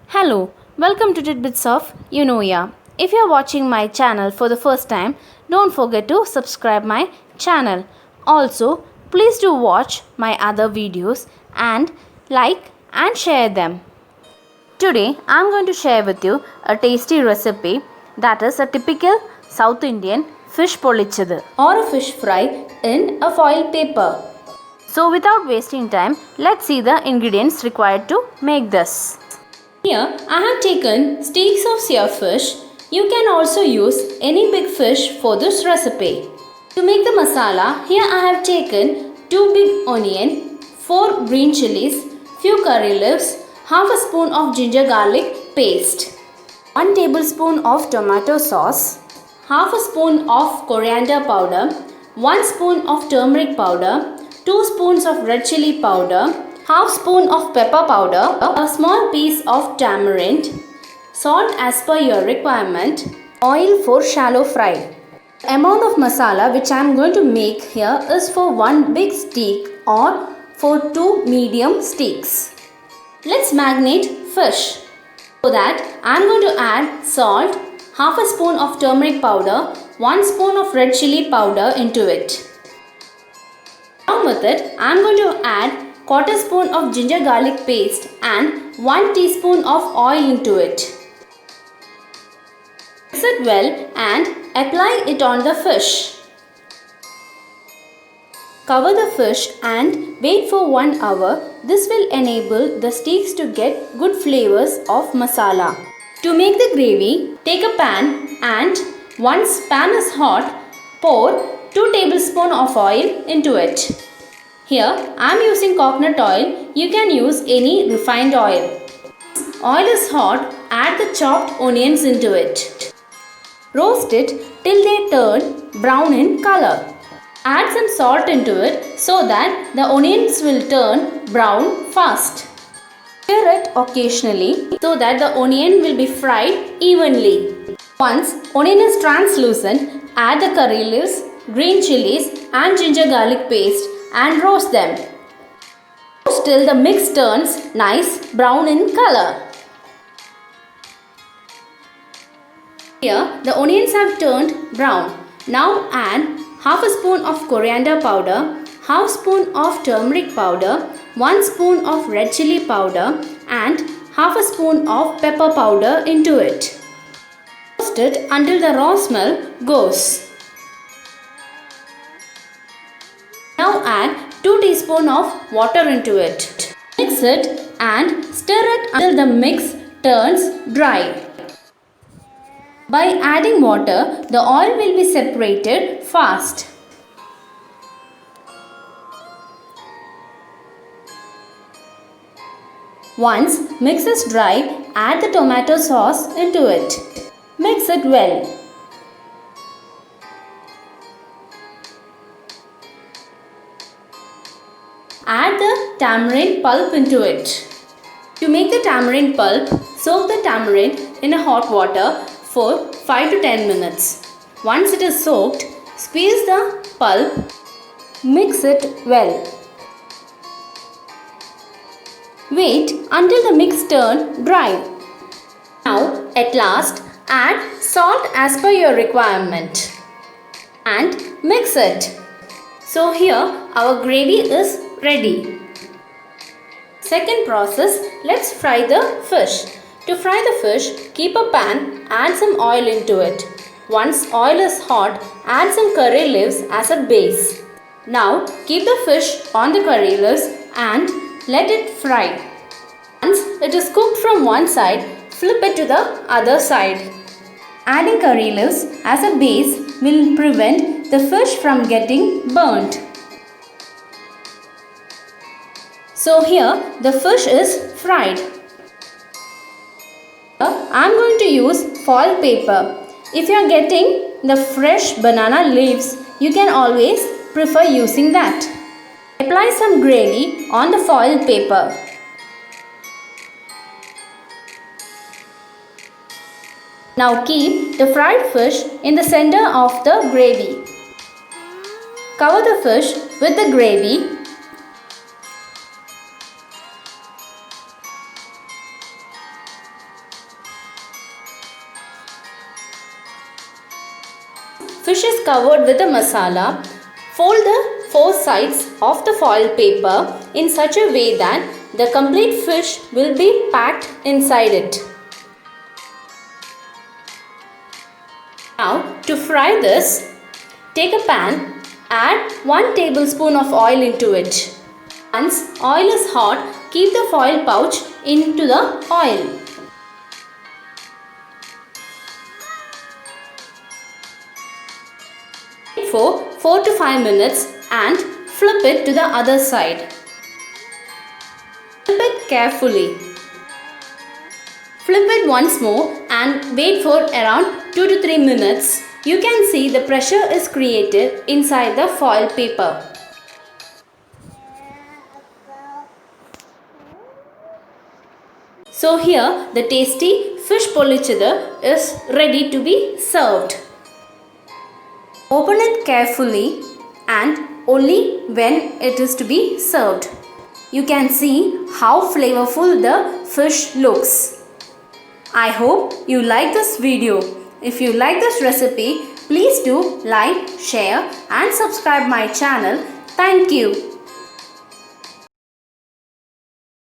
Hello, welcome to Tidbits of Unoya. If you are watching my channel for the first time, don't forget to subscribe my channel. Also, please do watch my other videos and like and share them. Today, I am going to share with you a tasty recipe that is a typical South Indian fish polichadu or a fish fry in a foil paper. So without wasting time, let's see the ingredients required to make this. Here I have taken steaks of sear fish. You can also use any big fish for this recipe. To make the masala, here I have taken 2 big onion, 4 green chilies, few curry leaves, half a spoon of ginger garlic paste, 1 tablespoon of tomato sauce, half a spoon of coriander powder, 1 spoon of turmeric powder, 2 spoons of red chili powder, half spoon of pepper powder, a small piece of tamarind, salt as per your requirement, oil for shallow fry. The amount of masala which I am going to make here is for 1 big steak or for 2 medium steaks. Let's marinate fish. For that I am going to add salt, half a spoon of turmeric powder, 1 spoon of red chili powder into it. Along with it, I am going to add quarter spoon of ginger garlic paste and 1 teaspoon of oil into it. Mix it well and apply it on the fish. Cover the fish and wait for 1 hour. This will enable the steaks to get good flavors of masala. To make the gravy, take a pan and once pan is hot, pour 2 tablespoons of oil into it. Here I am using coconut oil. You can use any refined oil. Oil is hot, add the chopped onions into it. Roast it till they turn brown in color. Add some salt into it so that the onions will turn brown fast. Stir it occasionally so that the onion will be fried evenly. Once onion is translucent, add the curry leaves, green chilies and ginger garlic paste and roast them. Roast till the mix turns nice brown in color. Here the onions have turned brown. Now add half a spoon of coriander powder, half spoon of turmeric powder, 1 spoon of red chili powder and half a spoon of pepper powder into it. Roast it until the raw smell goes. Now add 2 teaspoons of water into it. Mix it and stir it until the mix turns dry. By adding water, the oil will be separated fast. Once mix is dry, add the tomato sauce into it. Mix it well. Add the tamarind pulp into it. To make the tamarind pulp, soak the tamarind in a hot water for 5 to 10 minutes. Once it is soaked, squeeze the pulp, mix it well. Wait until the mix turns dry. Now at last add salt as per your requirement and mix it. So here our gravy is ready. Second process, let's fry the fish. To fry the fish, keep a pan, add some oil into it. Once oil is hot, add some curry leaves as a base. Now keep the fish on the curry leaves and let it fry. Once it is cooked from one side, flip it to the other side. Adding curry leaves as a base will prevent the fish from getting burnt. So here the fish is fried. I am going to use foil paper. If you are getting the fresh banana leaves, you can always prefer using that. Apply some gravy on the foil paper. Now keep the fried fish in the center of the gravy. Cover the fish with the gravy. Fish is covered with the masala. Fold the four sides of the foil paper in such a way that the complete fish will be packed inside it. Now to fry this, take a pan, add 1 tablespoon of oil into it. Once oil is hot, keep the foil pouch into the oil. For 4 to 5 minutes and flip it to the other side. Flip it carefully. Flip it once more and wait for around 2 to 3 minutes. You can see the pressure is created inside the foil paper. So here the tasty fish polichada is ready to be served. Open it carefully and only when it is to be served. You can see how flavorful the fish looks. I hope you like this video. If you like this recipe, please do like, share and subscribe my channel. Thank you.